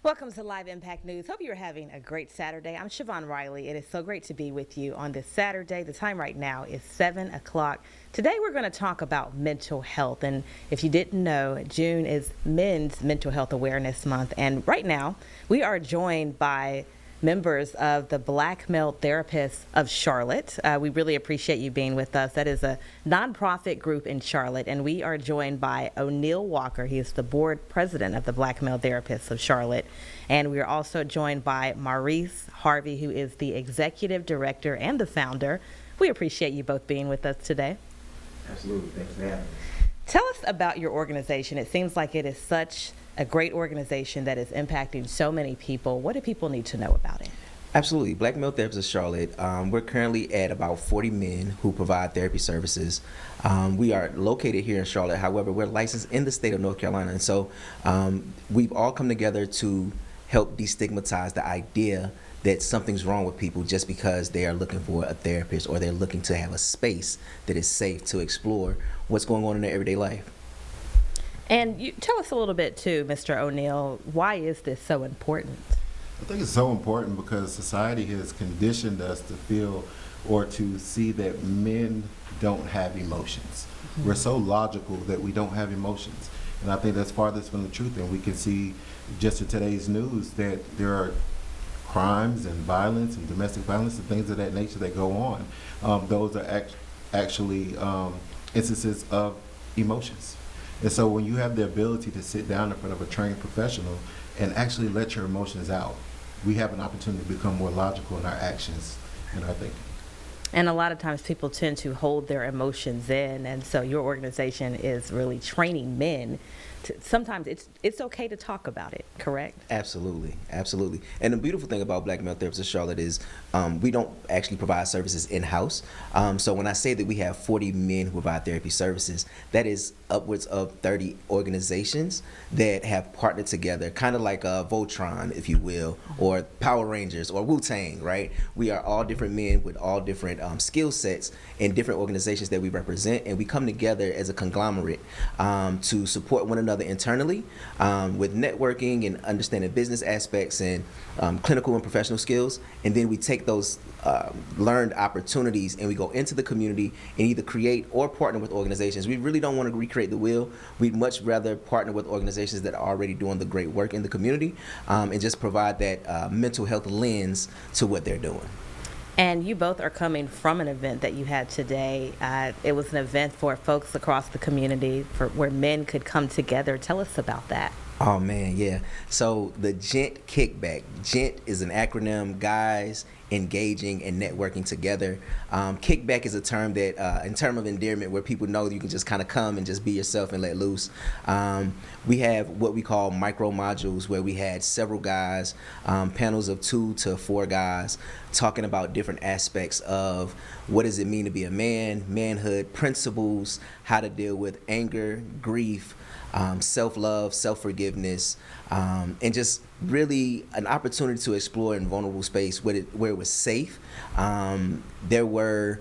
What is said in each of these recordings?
Welcome to Live Impact News. Hope you're having a great Saturday. I'm Siobhan Riley. It is so great to be with you on this Saturday. The time right now is 7 o'clock. Today we're going to talk about mental health. And if you didn't know, June is Men's Mental Health Awareness Month. And right now we are joined by members of the Black Male Therapists of Charlotte. We really appreciate you being with us. That is a nonprofit group in Charlotte, and we are joined by O'Neil Walker. He is the board president of the Black Male Therapists of Charlotte, and we are also joined by Maurice Harvey, who is the executive director and the founder. We appreciate you both being with us today. Absolutely. Thanks for having me. Tell us about your organization. It seems like it is such a great organization that is impacting so many people. What do people need to know about it? Absolutely. Black Male Therapists of Charlotte, we're currently at about 40 men who provide therapy services. We are located here in Charlotte. However, we're licensed in the state of North Carolina. And so we've all come together to help destigmatize the idea that something's wrong with people just because they are looking for a therapist or they're looking to have a space that is safe to explore what's going on in their everyday life. And you tell us a little bit too, Mr. O'Neil, why is this so important? I think it's so important because society has conditioned us to feel or to see that men don't have emotions. Mm-hmm. We're so logical that we don't have emotions. And I think that's farthest from the truth. And we can see just in today's news that there are crimes and violence and domestic violence and things of that nature that go on. Those are actually instances of emotions. And so when you have the ability to sit down in front of a trained professional and actually let your emotions out, we have an opportunity to become more logical in our actions and our thinking. And a lot of times people tend to hold their emotions in, and so your organization is really training men to, sometimes it's okay to talk about it, correct? Absolutely, absolutely. And the beautiful thing about Black Male Therapists of Charlotte is we don't actually provide services in-house. So when I say that we have 40 men who provide therapy services, that is upwards of 30 organizations that have partnered together, kind of like Voltron, if you will, or Power Rangers, or Wu-Tang, right? We are all different men with all different skill sets in different organizations that we represent, and we come together as a conglomerate to support one another internally with networking and understanding business aspects and clinical and professional skills, and then we take those learned opportunities and we go into the community and either create or partner with organizations. We really don't want to recreate the wheel. We'd much rather partner with organizations that are already doing the great work in the community and just provide that mental health lens to what they're doing. And you both are coming from an event that you had today. It was an event for folks across the community where men could come together. Tell us about that. Oh man, yeah. So the GENT Kickback. GENT is an acronym, guys engaging and networking together. Kickback is a term that, in term of endearment, where people know you can just kind of come and just be yourself and let loose. We have what we call micro modules, where we had several guys, panels of 2 to 4 guys, talking about different aspects of what does it mean to be a man, manhood, principles, how to deal with anger, grief, self-love, self-forgiveness, and just really an opportunity to explore in vulnerable space where it was safe. There were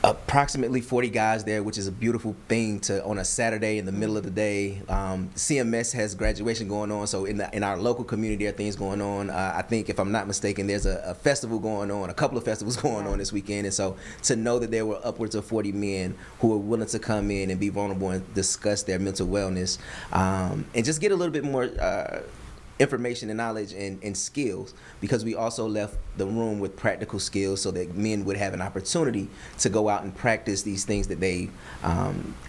approximately 40 guys there, which is a beautiful thing to on a Saturday in the middle of the day. CMS has graduation going on, so in our local community there are things going on. I think, if I'm not mistaken, there's a festival going on, a couple of festivals going on this weekend, and so to know that there were upwards of 40 men who were willing to come in and be vulnerable and discuss their mental wellness and just get a little bit more information and knowledge and skills, because we also left the room with practical skills so that men would have an opportunity to go out and practice these things that they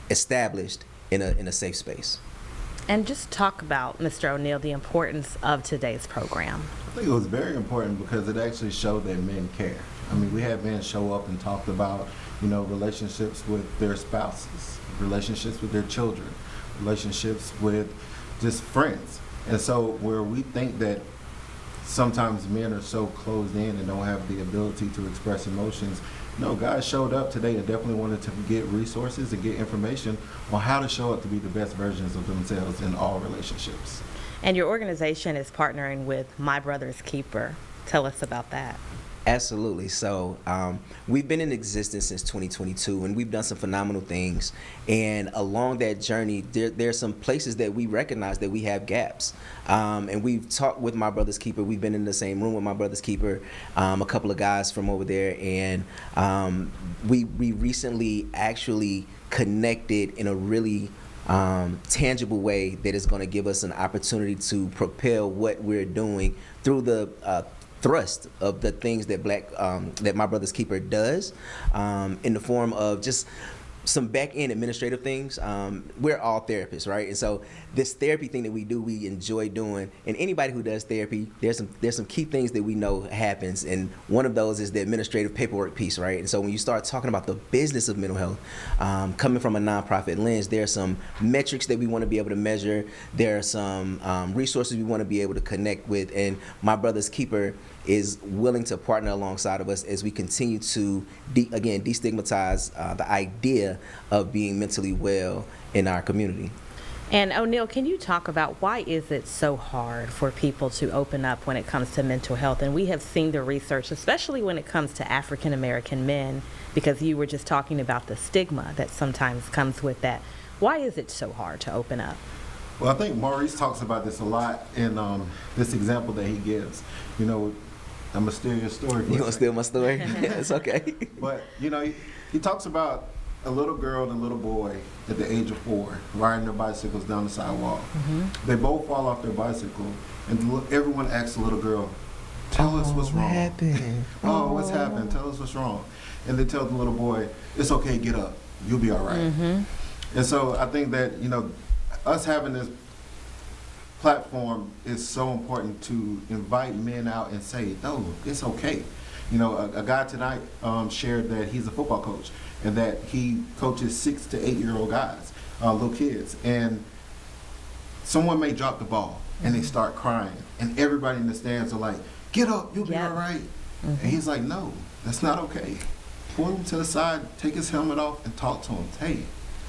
established in a safe space. And just talk about, Mr. O'Neil, the importance of today's program. I think it was very important because it actually showed that men care. I mean, we had men show up and talked about, relationships with their spouses, relationships with their children, relationships with just friends. And so where we think that sometimes men are so closed in and don't have the ability to express emotions, no, guys showed up today and definitely wanted to get resources and get information on how to show up to be the best versions of themselves in all relationships. And your organization is partnering with My Brother's Keeper. Tell us about that. Absolutely. So we've been in existence since 2022, and we've done some phenomenal things. And along that journey, there's some places that we recognize that we have gaps. And we've talked with My Brother's Keeper. We've been in the same room with My Brother's Keeper, a couple of guys from over there, and we recently actually connected in a really tangible way that is going to give us an opportunity to propel what we're doing through the thrust of the things that that My Brother's Keeper does, in the form of just some back-end administrative things. We're all therapists, right? And so this therapy thing that we do, we enjoy doing. And anybody who does therapy, there's some key things that we know happens. And one of those is the administrative paperwork piece, right? And so when you start talking about the business of mental health, coming from a nonprofit lens, there are some metrics that we want to be able to measure. There are some resources we want to be able to connect with. And My Brother's Keeper is willing to partner alongside of us as we continue to, destigmatize the idea of being mentally well in our community. And O'Neal, can you talk about why is it so hard for people to open up when it comes to mental health? And we have seen the research, especially when it comes to African American men, because you were just talking about the stigma that sometimes comes with that. Why is it so hard to open up? Well, I think Maurice talks about this a lot in this example that he gives. You know, I'm going to steal your story. You want to steal my story? It's okay. But, you know, he talks about a little girl and a little boy at the age of 4 riding their bicycles down the sidewalk. Mm-hmm. They both fall off their bicycle, and everyone asks the little girl, tell us what's wrong. What happened? What's happened? Tell us what's wrong. And they tell the little boy, it's okay, get up. You'll be all right. Mm-hmm. And so I think that, you know, us having this platform is so important to invite men out and say, no, it's okay. You know, a guy tonight shared that he's a football coach and that he coaches 6 to 8 year old guys, little kids. And someone may drop the ball and they start crying. And everybody in the stands are like, get up, you'll be all right. Mm-hmm. And he's like, no, that's not okay. Pull him to the side, take his helmet off and talk to him. Hey,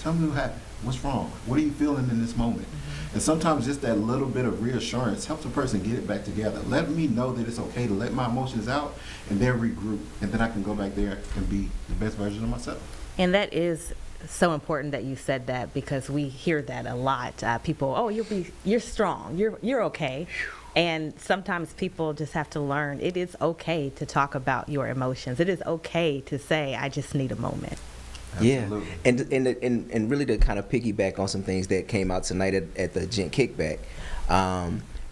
tell me what happened. What's wrong? What are you feeling in this moment? Mm-hmm. And sometimes just that little bit of reassurance helps a person get it back together. Let me know that it's okay to let my emotions out and then regroup. And then I can go back there and be the best version of myself. And that is so important that you said that, because we hear that a lot. People, oh, you're strong. You're okay. And sometimes people just have to learn it is okay to talk about your emotions. It is okay to say, I just need a moment. Absolutely. Yeah, and really to kind of piggyback on some things that came out tonight at the Gent Kickback,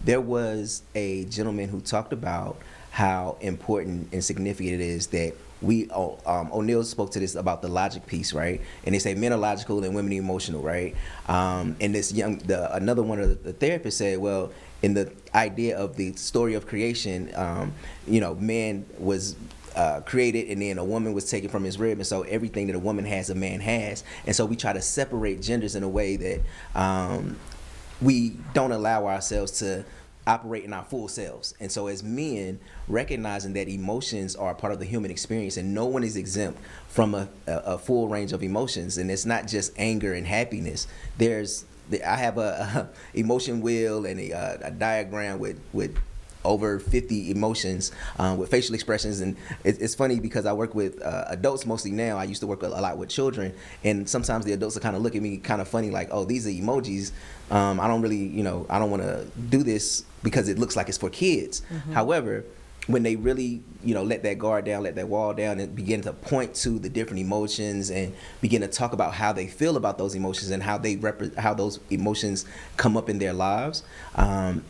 there was a gentleman who talked about how important and significant it is that we, O'Neal spoke to this about the logic piece, right? And they say men are logical and women are emotional, right? And this another one of the therapists said, well, in the idea of the story of creation, man was created, and then a woman was taken from his rib, and so everything that a woman has, a man has. And so we try to separate genders in a way that we don't allow ourselves to operate in our full selves. And so as men, recognizing that emotions are a part of the human experience and no one is exempt from a full range of emotions, and it's not just anger and happiness. I have a emotion wheel and a diagram with over 50 emotions with facial expressions. And it's funny because I work with adults mostly now. I used to work a lot with children, and sometimes the adults will kind of look at me kind of funny like, oh, these are emojis. I don't really, I don't want to do this because it looks like it's for kids. Mm-hmm. However, when they really, let that guard down, let that wall down, and begin to point to the different emotions and begin to talk about how they feel about those emotions and how how those emotions come up in their lives,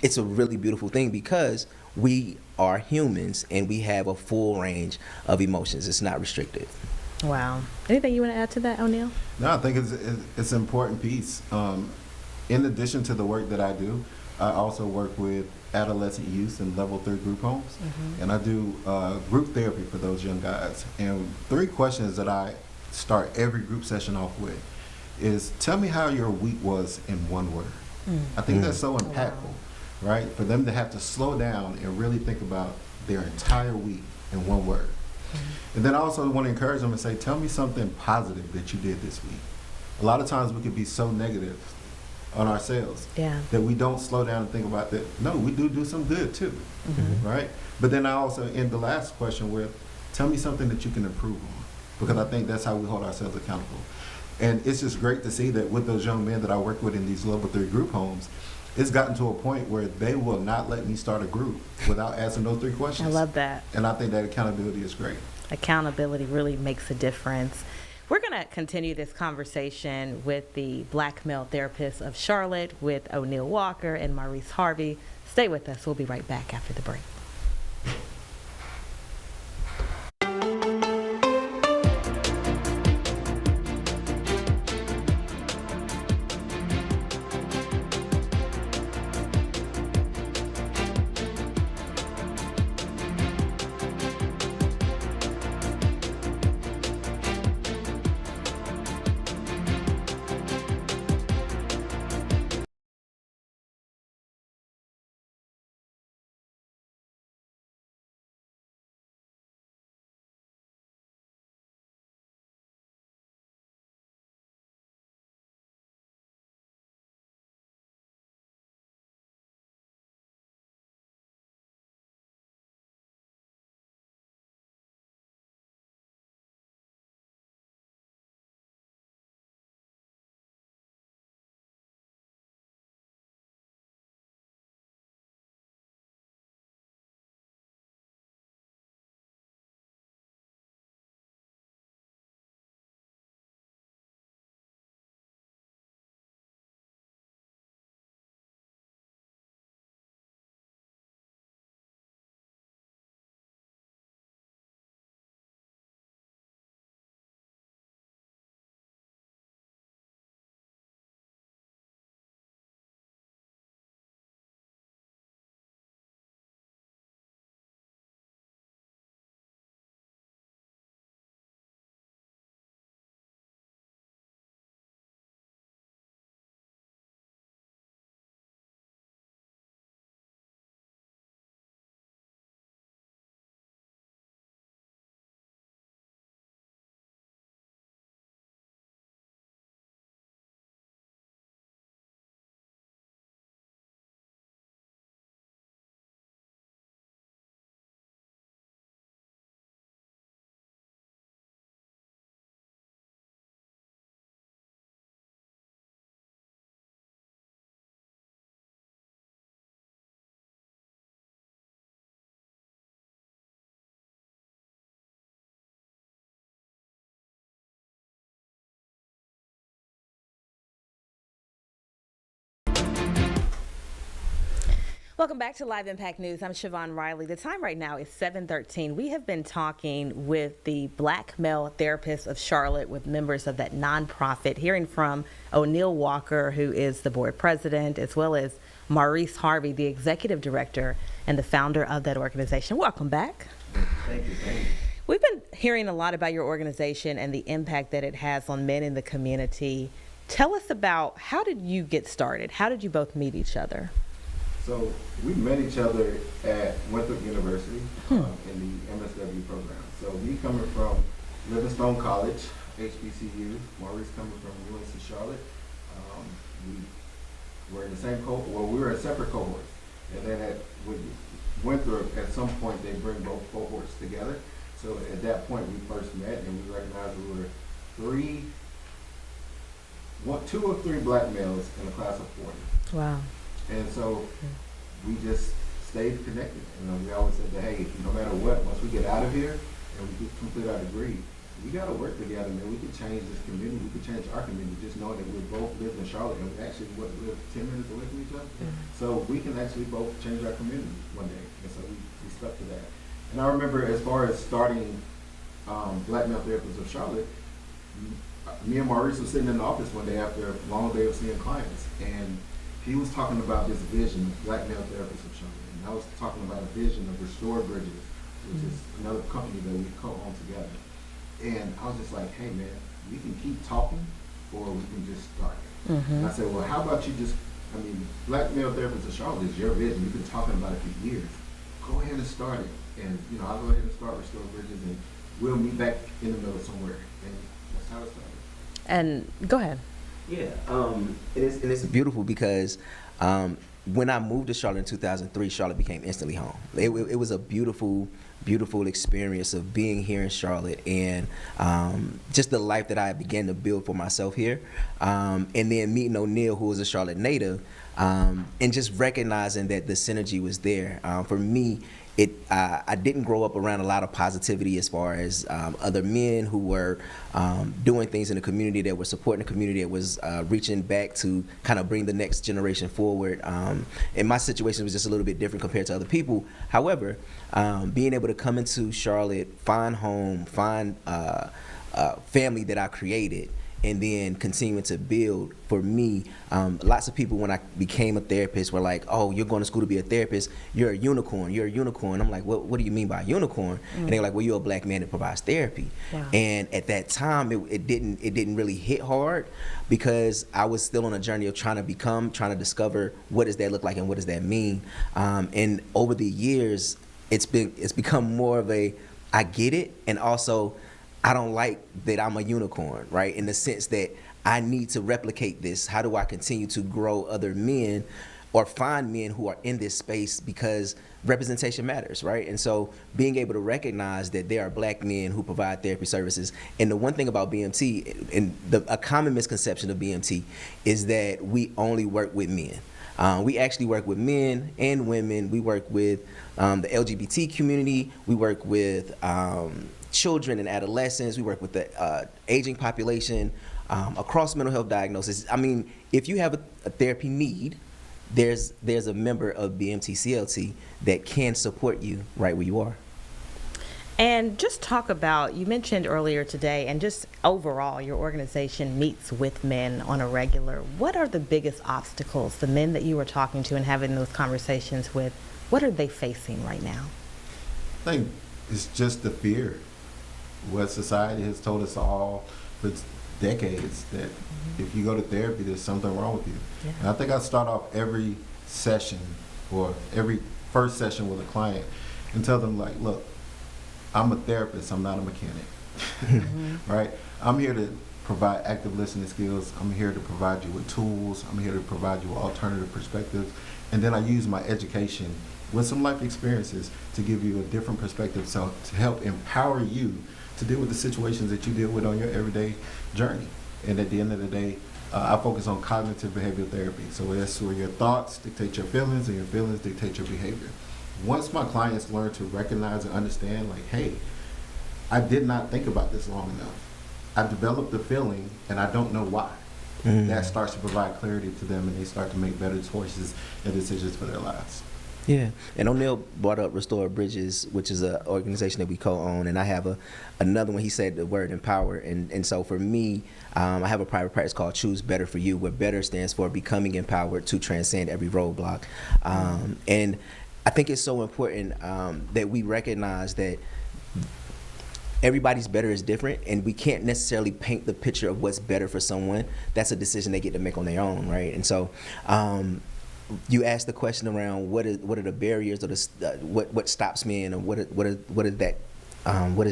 it's a really beautiful thing because we are humans and we have a full range of emotions. It's not restricted. Wow. Anything you want to add to that, O'Neal? No, I think it's an important piece. In addition to the work that I do, I also work with adolescent youth in level 3 group homes. Mm-hmm. And I do group therapy for those young guys. And 3 questions that I start every group session off with is, tell me how your week was in one word. I think that's so impactful, right? For them to have to slow down and really think about their entire week in one word. And then I also want to encourage them and say, tell me something positive that you did this week. A lot of times we could be so negative on ourselves. Yeah. That we don't slow down and think about that. No, we do some good too, right? But then I also end the last question with, tell me something that you can improve on, because I think that's how we hold ourselves accountable. And it's just great to see that with those young men that I work with in these level 3 group homes, it's gotten to a point where they will not let me start a group without asking those 3 questions. I love that. And I think that accountability is great. Accountability really makes a difference. We're going to continue this conversation with the Black male therapists of Charlotte, with O'Neal Walker and Maurice Harvey. Stay with us. We'll be right back after the break. Welcome back to Live Impact News. I'm Siobhan Riley. The time right now is 7:13. We have been talking with the Black male therapists of Charlotte, with members of that nonprofit, hearing from O'Neal Walker, who is the board president, as well as Maurice Harvey, the executive director and the founder of that organization. Welcome back. Thank you. We've been hearing a lot about your organization and the impact that it has on men in the community. Tell us about, how did you get started? How did you both meet each other? So we met each other at Winthrop University in the MSW program. So me coming from Livingstone College, HBCU, Maurice coming from UNC Charlotte, we were in the same cohort. Well, we were in separate cohorts. And then with Winthrop, at some point, they bring both cohorts together. So at that point, we first met, and we recognized we were 2 or 3 black males in a class of 40. Wow. And so we just stayed connected. And we always said that, hey, no matter what, once we get out of here and we complete our degree, we got to work together, man. We can change this community. We can change our community, just knowing that we both live in Charlotte and we actually live 10 minutes away from each other. So we can actually both change our community one day. And so we stuck to that. And I remember, as far as starting Black Male Therapists of Charlotte, me and Maurice were sitting in the office one day after a long day of seeing clients, and he was talking about this vision of Black Male Therapists of Charlotte. And I was talking about a vision of Restored Bridges, which is another company that we co-own together. And I was just like, hey man, we can keep talking or we can just start. And I said, well, how about you just, Black Male Therapists of Charlotte is your vision. You've been talking about it for years. Go ahead and start it. And I'll go ahead and start Restored Bridges, and we'll meet back in the middle somewhere. And that's how it started. And go ahead. Yeah, and it's beautiful because when I moved to Charlotte in 2003, Charlotte became instantly home. It was a beautiful, beautiful experience of being here in Charlotte and just the life that I began to build for myself here. And then meeting O'Neal, who was a Charlotte native, and just recognizing that the synergy was there. For me, I didn't grow up around a lot of positivity as far as other men who were doing things in the community, that were supporting the community, that was reaching back to kind of bring the next generation forward. And my situation was just a little bit different compared to other people. However, being able to come into Charlotte, find home, find family that I created, and then continuing to build, for me, lots of people when I became a therapist were like, oh, you're going to school to be a therapist, you're a unicorn, you're a unicorn. I'm like, what do you mean by a unicorn? And they're like, well, you're a black man that provides therapy. Wow. And at that time, it didn't really hit hard because I was still on a journey of trying to discover what does that look like and what does that mean. And over the years, it's become more of a, I get it, and also I don't like that I'm a unicorn, right? In the sense that I need to replicate this. How do I continue to grow other men or find men who are in this space, because representation matters, right? And so being able to recognize that there are black men who provide therapy services. And the one thing about BMT, and a common misconception of BMT, is that we only work with men. We actually work with men and women. We work with the LGBT community. We work with children and adolescents. We work with the aging population, across mental health diagnosis. I mean, if you have a therapy need, there's a member of BMT CLT that can support you right where you are. And just talk about, you mentioned earlier today, and just overall, your organization meets with men on a regular. What are the biggest obstacles, the men that you were talking to and having those conversations with, what are they facing right now? I think it's just the fear. What society has told us all for decades, that if you go to therapy, there's something wrong with you. Yeah. And I think I start off every session or every first session with a client and tell them, like, look, I'm a therapist, I'm not a mechanic. Right? I'm here to provide active listening skills. I'm here to provide you with tools. I'm here to provide you with alternative perspectives. And then I use my education with some life experiences to give you a different perspective, so to help empower you to deal with the situations that you deal with on your everyday journey. And at the end of the day, I focus on cognitive behavioral therapy. So that's where your thoughts dictate your feelings and your feelings dictate your behavior. Once my clients learn to recognize and understand, like, hey, I did not think about this long enough. I developed the feeling and I don't know why. That starts to provide clarity to them, and they start to make better choices and decisions for their lives. Yeah, and O'Neal brought up Restore Bridges, which is an organization that we co-own, and I have another one. He said the word empower, and so for me, I have a private practice called Choose Better for You, where better stands for becoming empowered to transcend every roadblock. And I think it's so important that we recognize that everybody's better is different, and we can't necessarily paint the picture of what's better for someone. That's a decision they get to make on their own, right? And so you asked the question around what are the barriers, or what stops men, or what is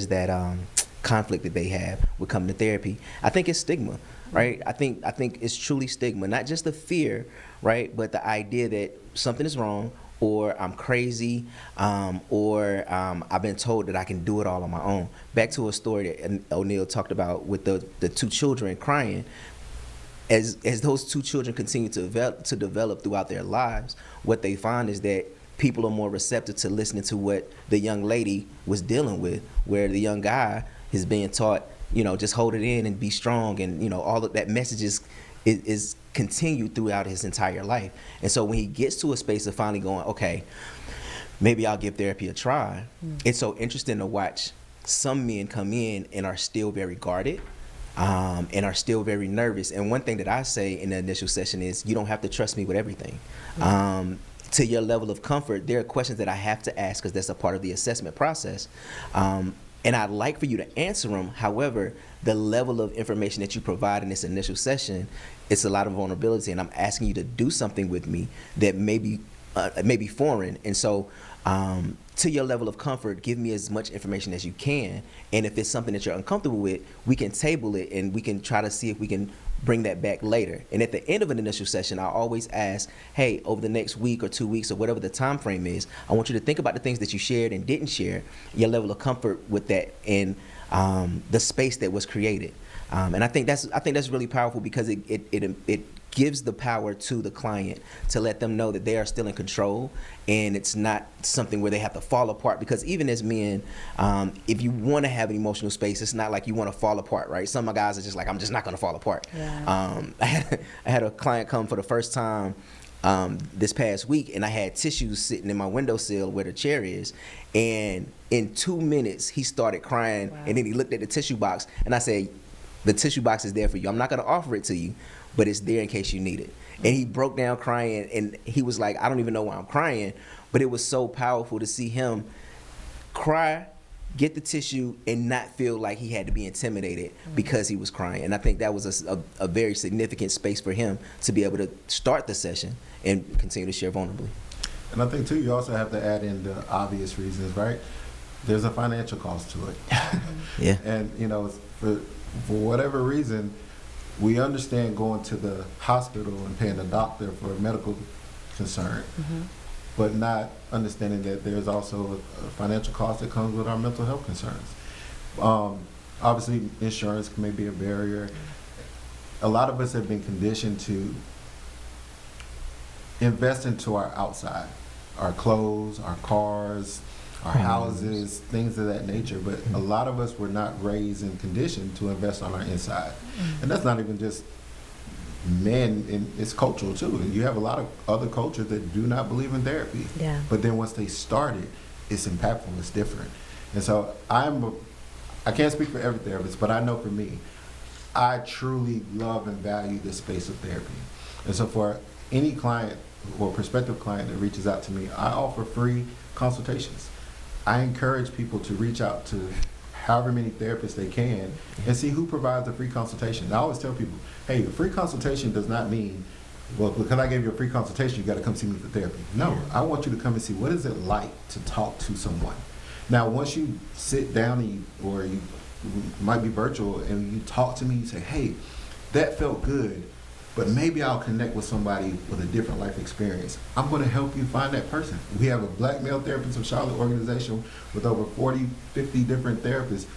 that conflict that they have with coming to therapy. I think it's stigma, right? I think it's truly stigma, not just the fear, right, but the idea that something is wrong, or I'm crazy, or I've been told that I can do it all on my own. Back to a story that O'Neal talked about with the two children crying. As those two children continue to develop throughout their lives, what they find is that people are more receptive to listening to what the young lady was dealing with, where the young guy is being taught, just hold it in and be strong, and all of that message is continued throughout his entire life. And so when he gets to a space of finally going, okay, maybe I'll give therapy a try, it's so interesting to watch some men come in and are still very guarded, and are still very nervous. And one thing that I say in the initial session is, you don't have to trust me with everything. To your level of comfort, there are questions that I have to ask, because that's a part of the assessment process. And I'd like for you to answer them. However, the level of information that you provide in this initial session, it's a lot of vulnerability, and I'm asking you to do something with me that may be foreign. And so to your level of comfort, give me as much information as you can. And if it's something that you're uncomfortable with, we can table it, and we can try to see if we can bring that back later. And at the end of an initial session, I always ask, hey, over the next week or 2 weeks or whatever the time frame is, I want you to think about the things that you shared and didn't share, your level of comfort with that, and the space that was created. And I think that's really powerful, because it gives the power to the client to let them know that they are still in control, and it's not something where they have to fall apart. Because even as men, if you want to have an emotional space, it's not like you want to fall apart, right? Some of my guys are just like, I'm just not going to fall apart. Yeah. I had a client come for the first time this past week, and I had tissues sitting in my windowsill where the chair is, and in 2 minutes he started crying. Wow. And then he looked at the tissue box, and I said, the tissue box is there for you. I'm not going to offer it to you, but it's there in case you need it. And he broke down crying, and he was like, I don't even know why I'm crying, but it was so powerful to see him cry, get the tissue, and not feel like he had to be intimidated because he was crying. And I think that was a very significant space for him to be able to start the session and continue to share vulnerably. And I think, too, you also have to add in the obvious reasons, right? There's a financial cost to it. Yeah. And, for whatever reason, we understand going to the hospital and paying the doctor for a medical concern, but not understanding that there's also a financial cost that comes with our mental health concerns. Obviously, insurance may be a barrier. A lot of us have been conditioned to invest into our outside, our clothes, our cars, our houses, things of that nature. But a lot of us were not raised and conditioned to invest on our inside. And that's not even just men, and it's cultural too. And you have a lot of other cultures that do not believe in therapy. Yeah. But then once they start it, it's impactful, it's different. And so I can't speak for every therapist, but I know for me, I truly love and value this space of therapy. And so for any client or prospective client that reaches out to me, I offer free consultations. I encourage people to reach out to however many therapists they can and see who provides a free consultation. I always tell people, hey, a free consultation does not mean, well, because I gave you a free consultation, you got to come see me for therapy. No, I want you to come and see, what is it like to talk to someone? Now, once you sit down or you might be virtual and you talk to me, you say, hey, that felt good, but maybe I'll connect with somebody with a different life experience. I'm going to help you find that person. We have a Black Male Therapists of Charlotte organization with over 40, 50 different therapists.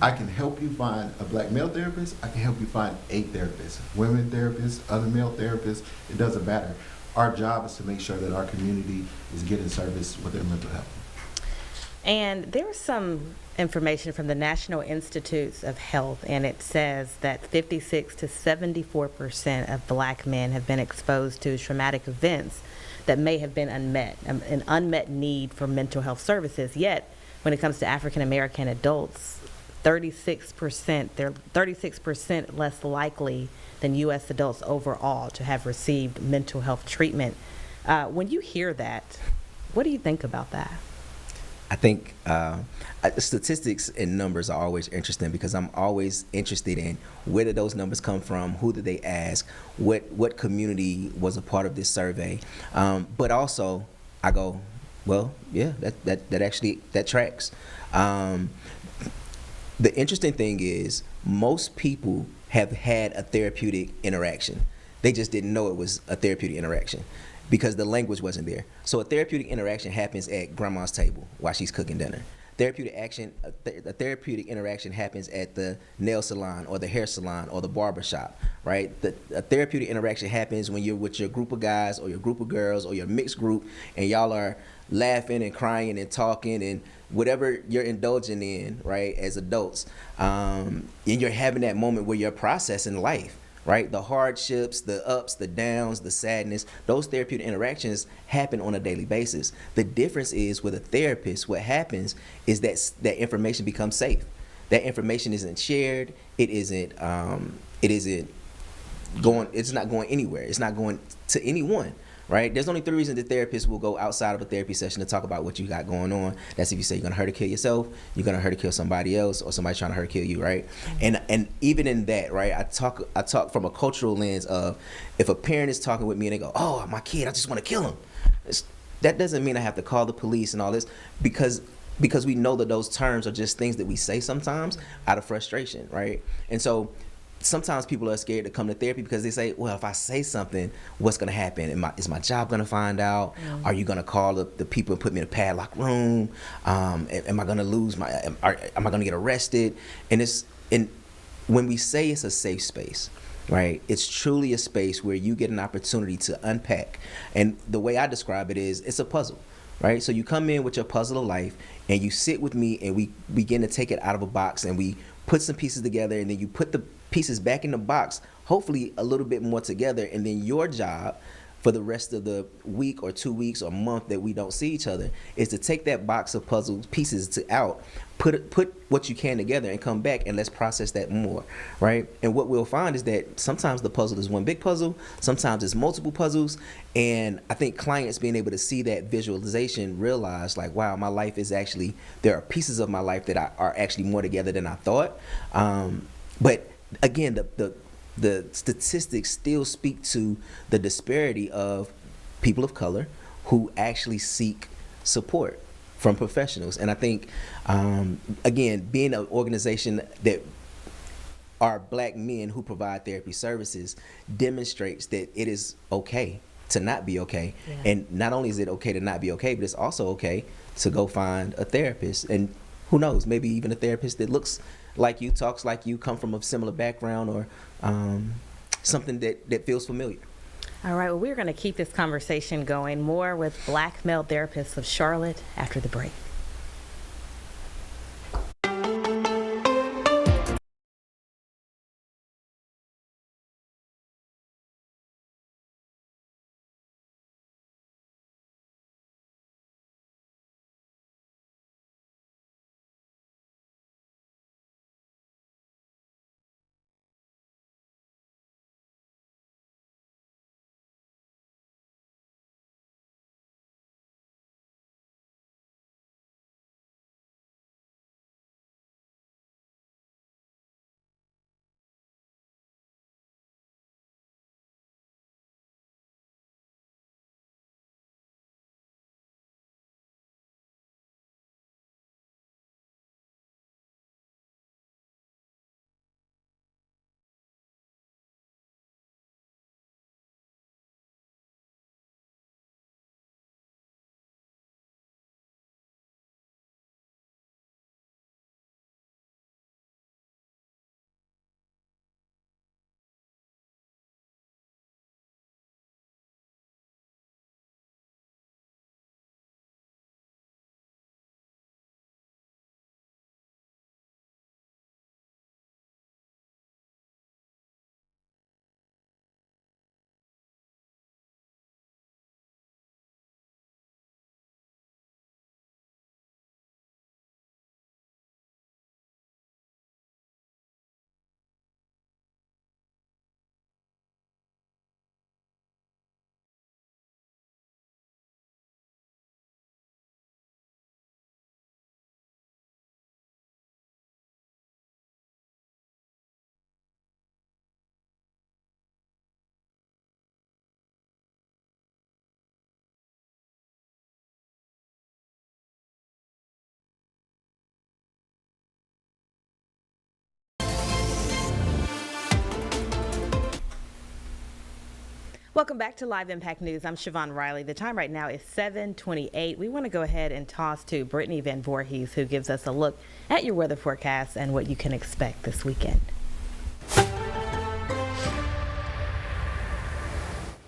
I can help you find a Black male therapist. I can help you find a therapist, women therapists, other male therapists. It doesn't matter. Our job is to make sure that our community is getting service with their mental health. And there was some information from the National Institutes of Health, and it says that 56 to 74% of Black men have been exposed to traumatic events that may have been unmet, an unmet need for mental health services. Yet, when it comes to African American adults, 36%, they're 36% less likely than U.S. adults overall to have received mental health treatment. When you hear that, what do you think about that? I think statistics and numbers are always interesting, because I'm always interested in where did those numbers come from, who did they ask, what community was a part of this survey, but also I go, well, yeah, that actually tracks. The interesting thing is most people have had a therapeutic interaction. They just didn't know it was a therapeutic interaction, because the language wasn't there. So a therapeutic interaction happens at grandma's table while she's cooking dinner. A therapeutic interaction happens at the nail salon or the hair salon or the barber shop, right? A therapeutic interaction happens when you're with your group of guys or your group of girls or your mixed group, and y'all are laughing and crying and talking and whatever you're indulging in, right, as adults. And you're having that moment where you're processing life. Right? The hardships, the ups, the downs, the sadness, those therapeutic interactions happen on a daily basis. The difference is with a therapist, what happens is that information becomes safe. That information isn't shared. It's not going anywhere. It's not going to anyone. Right? There's only 3 reasons the therapist will go outside of a therapy session to talk about what you got going on. That's if you say you're gonna hurt or kill yourself, you're gonna hurt or kill somebody else, or somebody trying to hurt or kill you, right? And even in that, right, I talk from a cultural lens of, if a parent is talking with me and they go, oh, my kid, I just want to kill him. That doesn't mean I have to call the police and all this, because we know that those terms are just things that we say sometimes out of frustration, right? And so sometimes people are scared to come to therapy because they say, well, if I say something, what's going to happen? Is my job going to find out? Are you going to call the people and put me in a padlock room? Am I going to lose am I going to get arrested? And when we say it's a safe space, right, it's truly a space where you get an opportunity to unpack. And the way I describe it is, it's a puzzle, right? So you come in with your puzzle of life and you sit with me and we begin to take it out of a box and we put some pieces together, and then you put the pieces back in the box, hopefully a little bit more together, and then your job for the rest of the week or 2 weeks or month that we don't see each other is to take that box of puzzle pieces out, put what you can together and come back and let's process that more, right? And what we'll find is that sometimes the puzzle is one big puzzle, sometimes it's multiple puzzles, and I think clients being able to see that visualization realize like, wow, my life is actually, there are pieces of my life that are actually more together than I thought. But again, the statistics still speak to the disparity of people of color who actually seek support from professionals. And I think, again, being an organization that are Black men who provide therapy services demonstrates that it is okay to not be okay. Yeah. And not only is it okay to not be okay, but it's also okay to go find a therapist. And who knows, maybe even a therapist that looks like you, talks like you, come from a similar background, or something that feels familiar. All right, well, we're going to keep this conversation going more with Black male therapists of Charlotte after the break. Welcome back to Live Impact News. I'm Siobhan Riley. The time right now is 7:28. We want to go ahead and toss to Brittany Van Voorhees, who gives us a look at your weather forecast and what you can expect this weekend.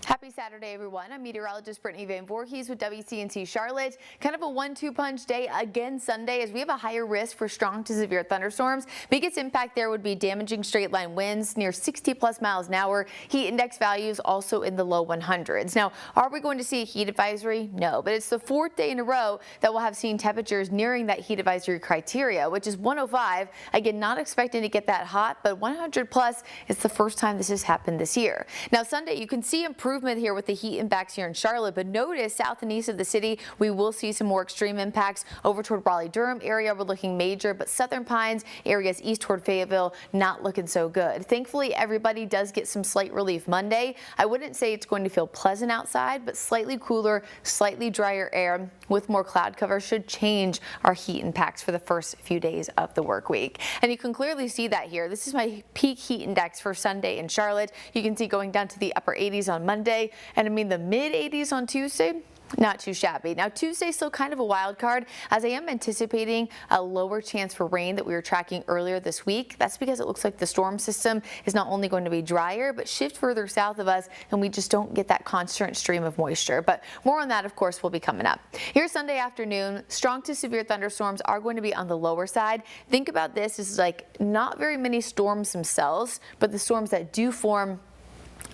Happy Saturday, everyone. I'm meteorologist Brittany Van Voorhees with WCNC Charlotte. Kind of a 1-2 punch day again Sunday as we have a higher risk for strong to severe thunderstorms. Biggest impact there would be damaging straight line winds near 60+ miles an hour. Heat index values also in the low 100s. Now, are we going to see a heat advisory? No, but it's the 4th day in a row that we'll have seen temperatures nearing that heat advisory criteria, which is 105. Again, not expecting to get that hot, but 100+ is the first time this has happened this year. Now, Sunday, you can see improvement here with the the heat impacts here in Charlotte, but notice south and east of the city, we will see some more extreme impacts. Over toward Raleigh-Durham area, we're looking major, but Southern Pines, areas east toward Fayetteville, not looking so good. Thankfully, everybody does get some slight relief Monday. I wouldn't say it's going to feel pleasant outside, but slightly cooler, slightly drier air with more cloud cover should change our heat impacts for the first few days of the work week. And you can clearly see that here. This is my peak heat index for Sunday in Charlotte. You can see going down to the upper 80s on Monday, and I mean the mid 80s on Tuesday. Not too shabby. Now Tuesday's still kind of a wild card, as I am anticipating a lower chance for rain that we were tracking earlier this week. That's because it looks like the storm system is not only going to be drier, but shift further south of us, and we just don't get that constant stream of moisture. But more on that, of course, will be coming up. Here Sunday afternoon, strong to severe thunderstorms are going to be on the lower side. Think about this as like not very many storms themselves, but the storms that do form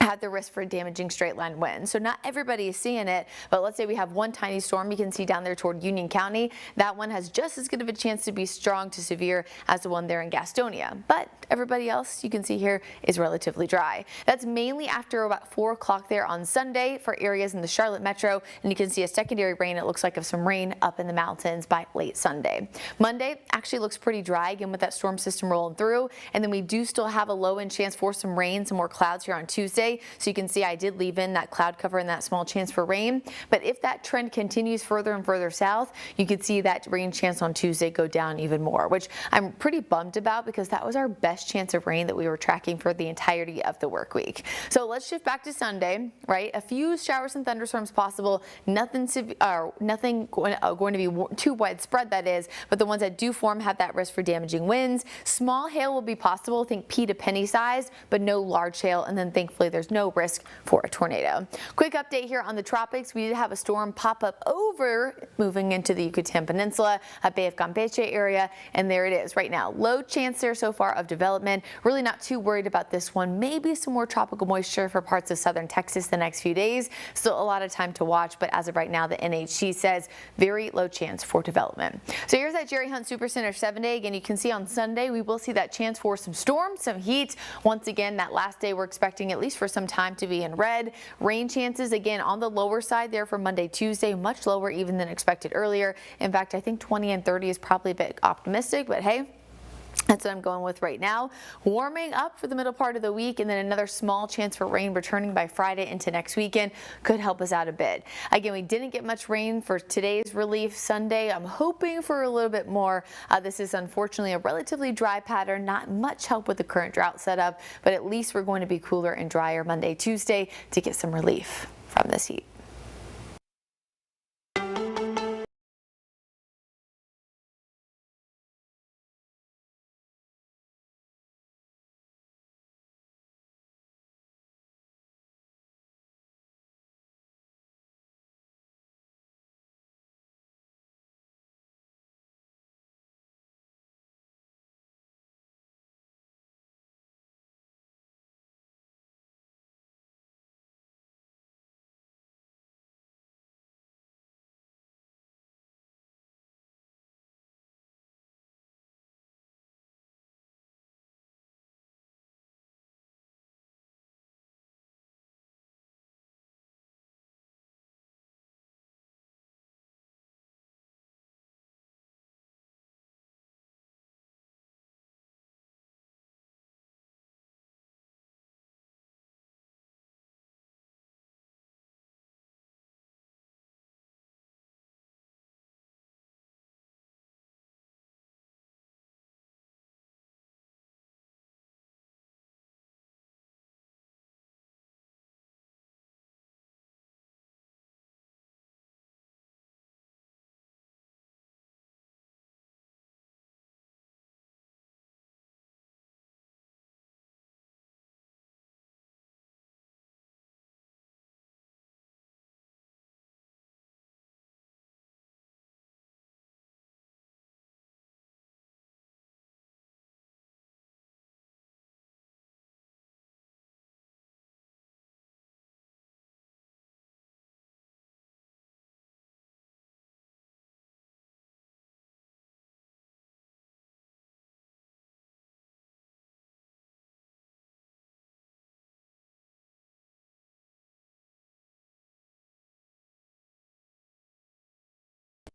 have the risk for damaging straight line winds. So not everybody is seeing it, but let's say we have one tiny storm you can see down there toward Union County. That one has just as good of a chance to be strong to severe as the one there in Gastonia. But everybody else you can see here is relatively dry. That's mainly after about 4 o'clock there on Sunday for areas in the Charlotte metro, and you can see a secondary rain, it looks like, of some rain up in the mountains by late Sunday. Monday actually looks pretty dry again with that storm system rolling through, and then we do still have a low end chance for some rain, some more clouds here on Tuesday. So you can see I did leave in that cloud cover and that small chance for rain. But if that trend continues further and further south, you could see that rain chance on Tuesday go down even more, which I'm pretty bummed about because that was our best chance of rain that we were tracking for the entirety of the work week. So let's shift back to Sunday, right? A few showers and thunderstorms possible, nothing going to be too widespread, that is, but the ones that do form have that risk for damaging winds. Small hail will be possible, think pea to penny size, but no large hail, and then thankfully there's no risk for a tornado. Quick update here on the tropics. We did have a storm pop up over moving into the Yucatan Peninsula, Bay of Campeche area, and there it is right now. Low chance there so far of development. Really not too worried about this one. Maybe some more tropical moisture for parts of southern Texas the next few days. Still a lot of time to watch, but as of right now, the NHC says very low chance for development. So here's that Jerry Hunt Supercenter 7-day. Again, you can see on Sunday, we will see that chance for some storms, some heat. Once again, that last day we're expecting at least for some time to be in red. Rain chances again on the lower side there for Monday, Tuesday, much lower even than expected earlier. In fact, I think 20 and 30 is probably a bit optimistic, but hey, that's what I'm going with right now. Warming up for the middle part of the week, and then another small chance for rain returning by Friday into next weekend could help us out a bit. Again, we didn't get much rain for today's relief Sunday. I'm hoping for a little bit more. This is unfortunately a relatively dry pattern, not much help with the current drought setup, but at least we're going to be cooler and drier Monday, Tuesday to get some relief from this heat.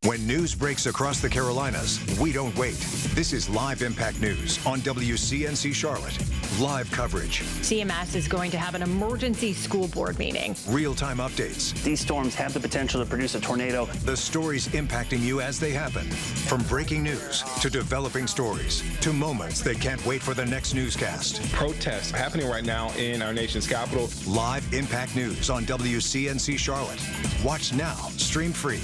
When news breaks across the Carolinas, we don't wait. This is Live Impact News on WCNC Charlotte. Live coverage, CMS is going to have an emergency school board meeting. real-time updates, These storms have the potential to produce a tornado. the stories impacting you as they happen. From breaking news to developing stories to moments that can't wait for the next newscast. Protests happening right now in our nation's capital. Live Impact News on WCNC Charlotte. Watch now, stream free.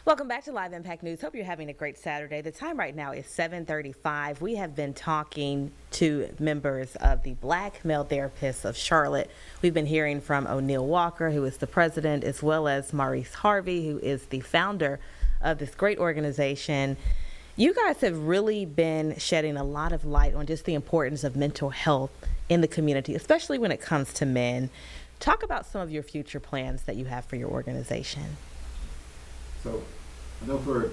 Welcome back to Live Impact News. Hope you're having a great Saturday. The time right now is 7:35. We have been talking to members of the Black Male Therapists of Charlotte. We've been hearing from O'Neill Walker, who is the president, as well as Maurice Harvey, who is the founder of this great organization. You guys have really been shedding a lot of light on just the importance of mental health in the community, especially when it comes to men. Talk about some of your future plans that you have for your organization. So, I know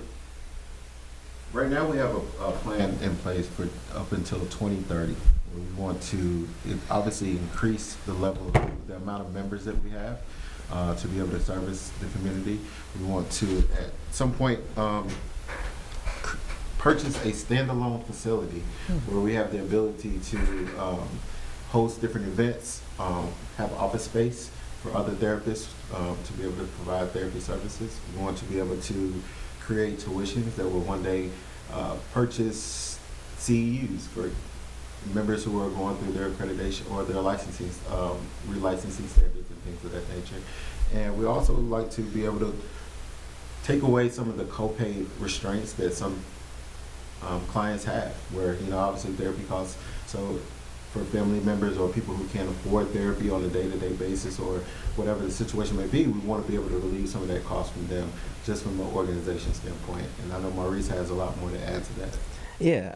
right now we have a plan in place for up until 2030. We want to obviously increase the amount of members that we have to be able to service the community. We want to, at some point, purchase a standalone facility where we have the ability to host different events, have office space for other therapists to be able to provide therapy services. We want to be able to create tuitions that will one day purchase CEUs for members who are going through their accreditation or their licensing, relicensing standards and things of that nature. And we also like to be able to take away some of the copay restraints that some clients have, where, obviously therapy costs. So for family members or people who can't afford therapy on a day-to-day basis or whatever the situation may be, we want to be able to relieve some of that cost from them, just from an organization standpoint. And I know Maurice has a lot more to add to that. Yeah,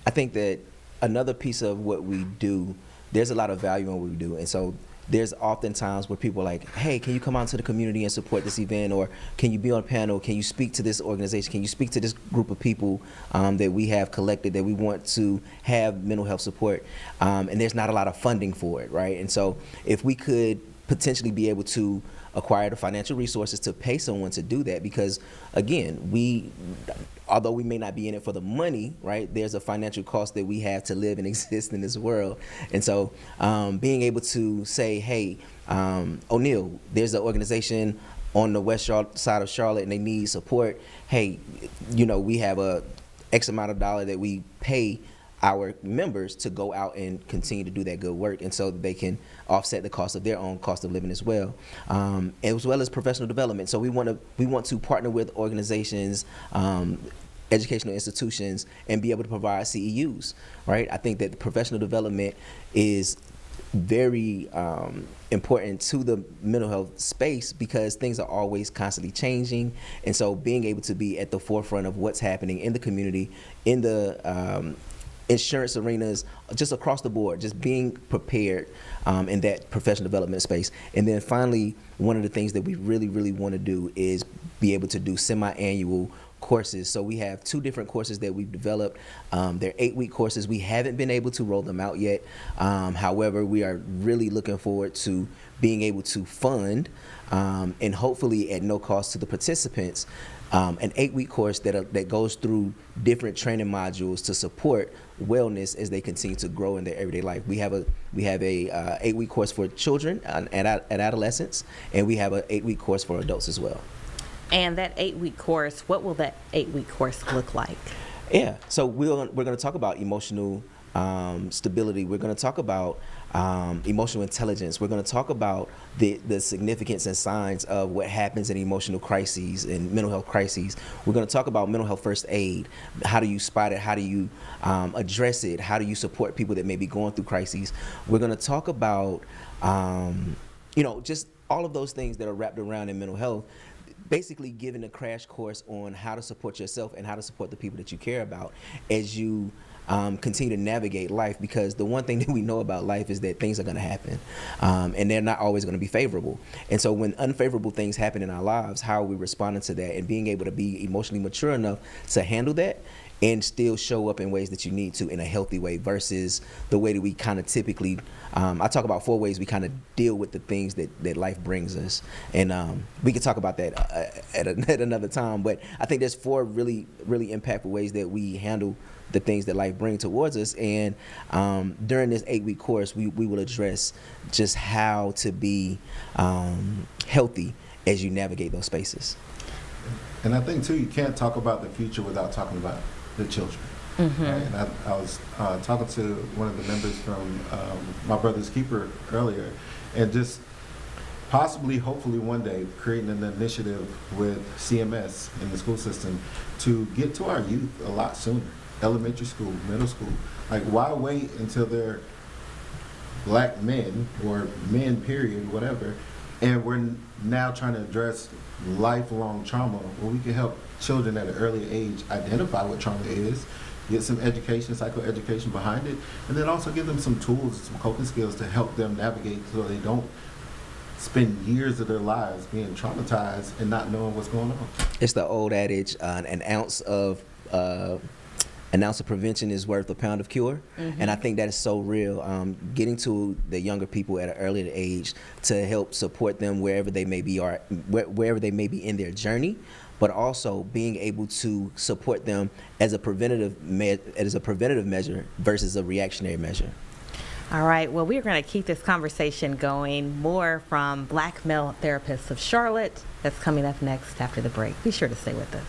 I think that another piece of what we do, there's a lot of value in what we do. And so there's often times where people are like, hey, can you come out to the community and support this event? Or can you be on a panel? Can you speak to this organization? Can you speak to this group of people that we have collected that we want to have mental health support? And there's not a lot of funding for it, right? And so if we could potentially be able to acquire the financial resources to pay someone to do that, because again, although we may not be in it for the money, right, there's a financial cost that we have to live and exist in this world. And so being able to say, hey, O'Neill, there's an organization on the west side of Charlotte and they need support. Hey, we have a X amount of dollar that we pay our members to go out and continue to do that good work, and so that they can offset the cost of their own cost of living as well as professional development. So we want to partner with organizations, educational institutions, and be able to provide CEUs, right? I think that professional development is very important to the mental health space because things are always constantly changing, and so being able to be at the forefront of what's happening in the community, in the insurance arenas, just across the board, just being prepared in that professional development space. And then finally, one of the things that we really, really want to do is be able to do semi-annual courses. So we have 2 different courses that we've developed. They're 8-week courses. We haven't been able to roll them out yet. However, we are really looking forward to being able to fund and hopefully at no cost to the participants, an 8-week course that goes through different training modules to support wellness as they continue to grow in their everyday life. We have a 8-week course for children and adolescents, and we have an 8-week course for adults as well. And that 8-week course, what will that 8-week course look like? Yeah, so we're going to talk about emotional stability. We're going to talk about emotional intelligence. We're going to talk about the significance and signs of what happens in emotional crises and mental health crises. We're going to talk about mental health first aid. How do you spot it? How do you address it? How do you support people that may be going through crises? We're going to talk about, just all of those things that are wrapped around in mental health, basically giving a crash course on how to support yourself and how to support the people that you care about as you continue to navigate life, because the one thing that we know about life is that things are going to happen, and they're not always going to be favorable. And so when unfavorable things happen in our lives, how are we responding to that and being able to be emotionally mature enough to handle that and still show up in ways that you need to in a healthy way versus the way that we kind of typically, I talk about 4 ways we kind of deal with the things that life brings us. And we could talk about that at another time, but I think there's 4 really, really impactful ways that we handle the things that life brings towards us. And during this 8-week course, we will address just how to be healthy as you navigate those spaces. And I think, too, you can't talk about the future without talking about the children. Mm-hmm. Right? And I was talking to one of the members from My Brother's Keeper earlier, and just possibly, hopefully one day, creating an initiative with CMS in the school system to get to our youth a lot sooner. Elementary school, middle school. Like, why wait until they're black men or men, period, whatever, and we're now trying to address lifelong trauma where we can help children at an early age identify what trauma is, get some education, psychoeducation behind it, and then also give them some tools, some coping skills to help them navigate so they don't spend years of their lives being traumatized and not knowing what's going on. It's the old adage, an ounce of prevention is worth a pound of cure. Mm-hmm. And I think that is so real. Getting to the younger people at an earlier age to help support them wherever they may be, or wherever they may be in their journey, but also being able to support them as a preventative measure versus a reactionary measure. All right, well, we're going to keep this conversation going. More from Black Male Therapists of Charlotte. That's coming up next after the break. Be sure to stay with us.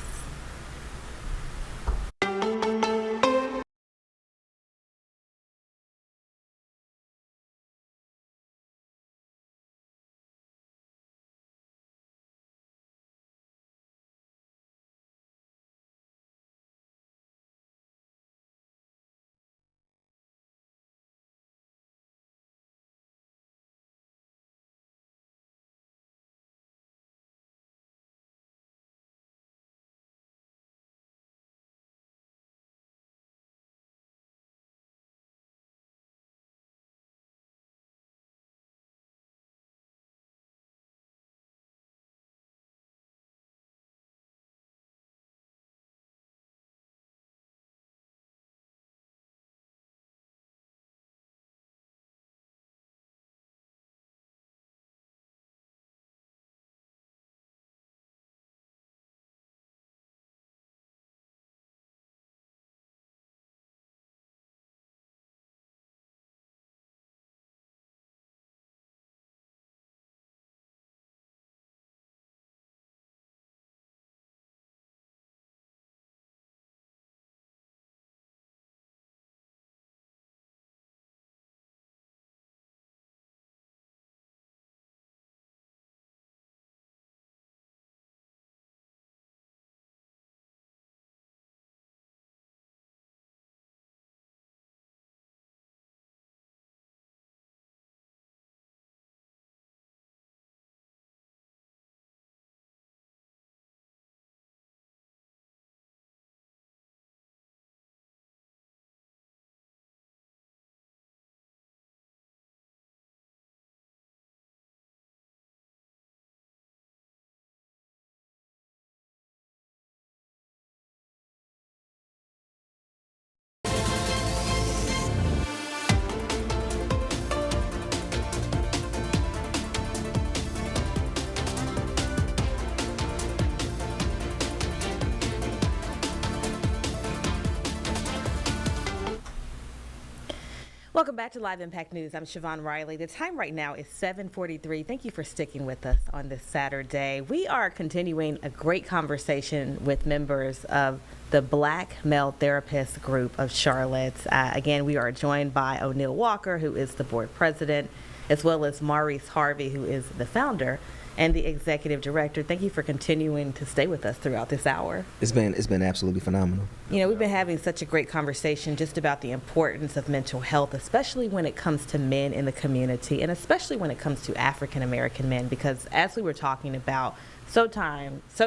Welcome back to Live Impact News. I'm Siobhan Riley. The time right now is 7:43. Thank you for sticking with us on this Saturday. We are continuing a great conversation with members of the Black Male Therapist Group of Charlotte. Again, we are joined by O'Neill Walker, who is the board president, as well as Maurice Harvey, who is the founder and the executive director. Thank you for continuing to stay with us throughout this hour. It's been absolutely phenomenal. You know, we've been having such a great conversation just about the importance of mental health, especially when it comes to men in the community, and especially when it comes to African American men, because as we were talking about so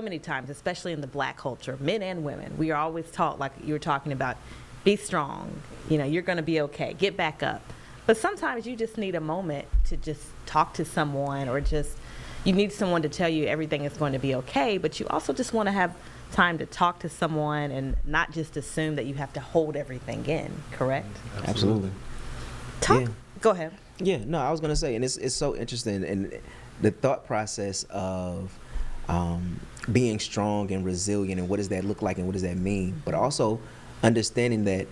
many times, especially in the Black culture, men and women, we are always taught, like you were talking about, be strong, you know, you're going to be okay, get back up. But sometimes you just need a moment to just talk to someone, or just, you need someone to tell you everything is going to be okay, but you also just want to have time to talk to someone and not just assume that you have to hold everything in, correct? Absolutely. Talk. Go ahead. Yeah, no, I was gonna say, and it's so interesting, and the thought process of being strong and resilient, and what does that look like, and what does that mean, but also understanding that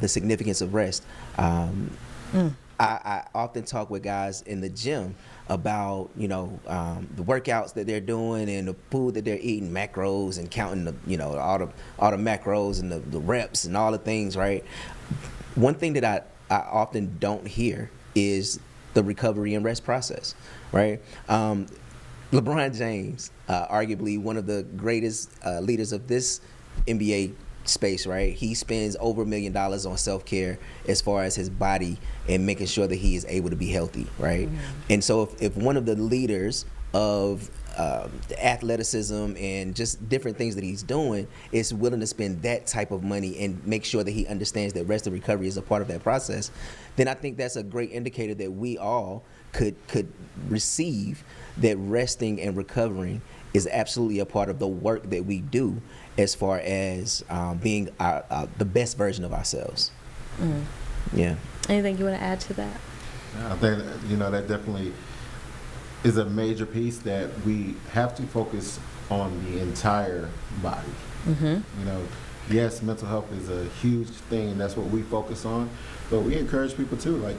the significance of rest. I often talk with guys in the gym about, the workouts that they're doing and the food that they're eating, macros, and counting the, all the macros and the reps and all the things, right? One thing that I often don't hear is the recovery and rest process, right? LeBron James, arguably one of the greatest leaders of this NBA space, right? He spends over $1 million on self-care as far as his body and making sure that he is able to be healthy, right? And so if one of the leaders of athleticism and just different things that he's doing is willing to spend that type of money and make sure that he understands that rest and recovery is a part of that process, then I think that's a great indicator that we all could receive that resting and recovering is absolutely a part of the work that we do as far as being the best version of ourselves. Yeah. Anything you want to add to that? I think, that definitely is a major piece that we have to focus on the entire body. Yes, mental health is a huge thing, and that's what we focus on, but we encourage people too, like,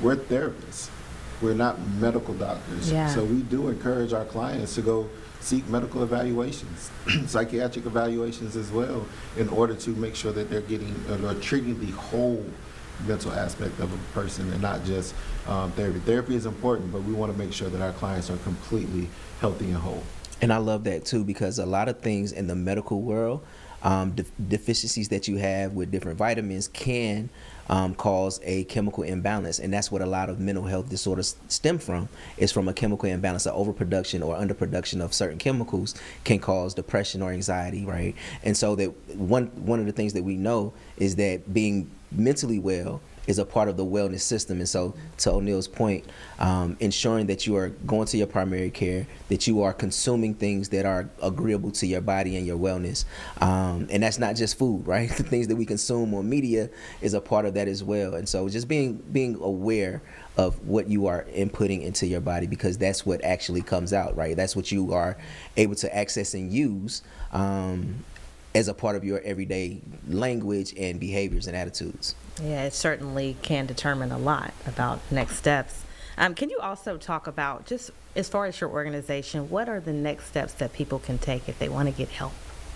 we're therapists. We're not medical doctors. Yeah. So we do encourage our clients to go seek medical evaluations, psychiatric evaluations as well, in order to make sure that they're getting or treating the whole mental aspect of a person and not just therapy. Therapy is important, but we want to make sure that our clients are completely healthy and whole. And I love that too, because a lot of things in the medical world, deficiencies that you have with different vitamins can cause a chemical imbalance, and that's what a lot of mental health disorders stem from. Is from a chemical imbalance. An overproduction or underproduction of certain chemicals can cause depression or anxiety, right? And so that one of the things that we know is that being mentally well is a part of the wellness system. And so, to O'Neill's point, ensuring that you are going to your primary care, that you are consuming things that are agreeable to your body and your wellness. And that's not just food, right? The things that we consume on media is a part of that as well. And so just being aware of what you are inputting into your body, because that's what actually comes out, right? That's what you are able to access and use as a part of your everyday language and behaviors and attitudes. Yeah, it certainly can determine a lot about next steps. Can you also talk about, just as far as your organization, what are the next steps that people can take if they want to get help?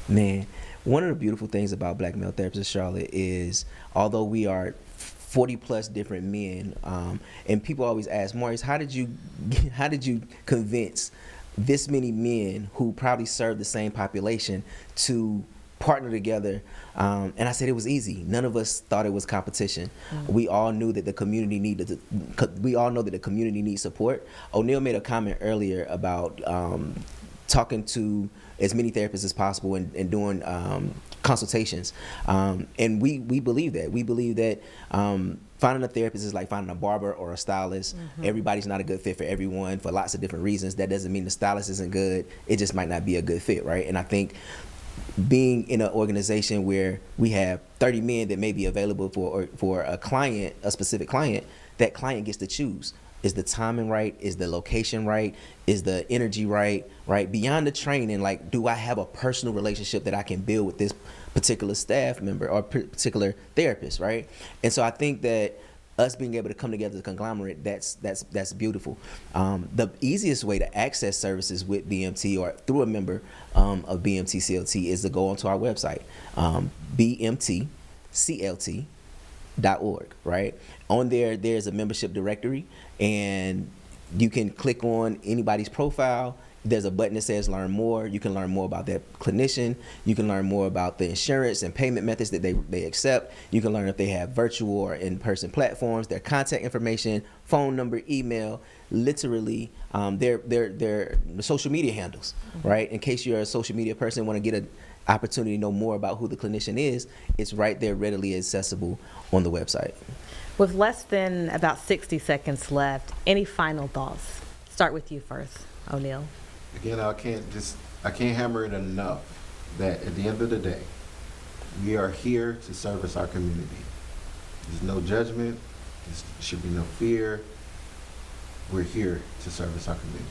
Man, one of the beautiful things about Black Male Therapists of Charlotte is, although we are 40 plus different men, and people always ask, Maurice, how did you convince this many men who probably serve the same population to partner together? And I said it was easy. None of us thought it was competition. We all knew that the community we all know that the community needs support. O'Neill made a comment earlier about talking to as many therapists as possible and doing consultations. And we believe that. We believe that finding a therapist is like finding a barber or a stylist. Everybody's not a good fit for everyone for lots of different reasons. That doesn't mean the stylist isn't good. It just might not be a good fit, right? And I think being in an organization where we have 30 men that may be available for a client, a specific client, that client gets to choose. Is the timing right? Is the location right? Is the energy right? Right? Beyond the training, like, do I have a personal relationship that I can build with this particular staff member or particular therapist, right? And so I think that us being able to come together as a conglomerate, that's beautiful. The easiest way to access services with BMT or through a member of BMT CLT is to go onto our website, bmtclt.org, right? On there's a membership directory, and you can click on anybody's profile. There's a button that says learn more. You can learn more about that clinician. You can learn more about the insurance and payment methods that they accept. You can learn if they have virtual or in-person platforms, their contact information, phone number, email, literally their social media handles, right? In case you're a social media person and want to get an opportunity to know more about who the clinician is, it's right there readily accessible on the website. With less than about 60 seconds left, any final thoughts? Start with you first. O'Neill. Again, I can't hammer it enough that at the end of the day, we are here to service our community. There's no judgment. There should be no fear. We're here to service our community.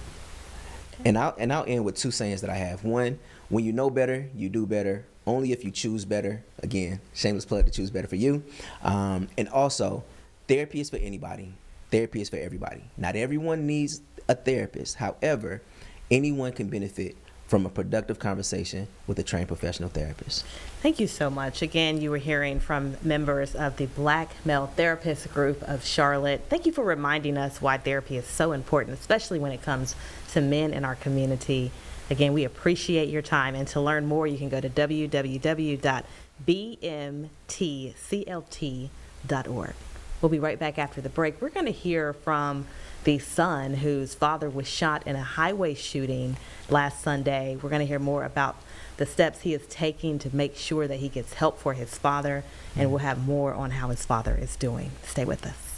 And I'll end with two sayings that I have. One, when you know better, you do better. Only if you choose better. Again, shameless plug to choose better for you. And also, therapy is for anybody. Therapy is for everybody. Not everyone needs a therapist. However, anyone can benefit from a productive conversation with a trained professional therapist. Thank you so much. Again, you were hearing from members of the Black Male Therapist Group of Charlotte. Thank you for reminding us why therapy is so important, especially when it comes to men in our community. Again, we appreciate your time. And to learn more, you can go to www.bmtclt.org. We'll be right back after the break. We're going to hear from the son whose father was shot in a highway shooting last Sunday. We're going to hear more about the steps he is taking to make sure that he gets help for his father, and we'll have more on how his father is doing. Stay with us.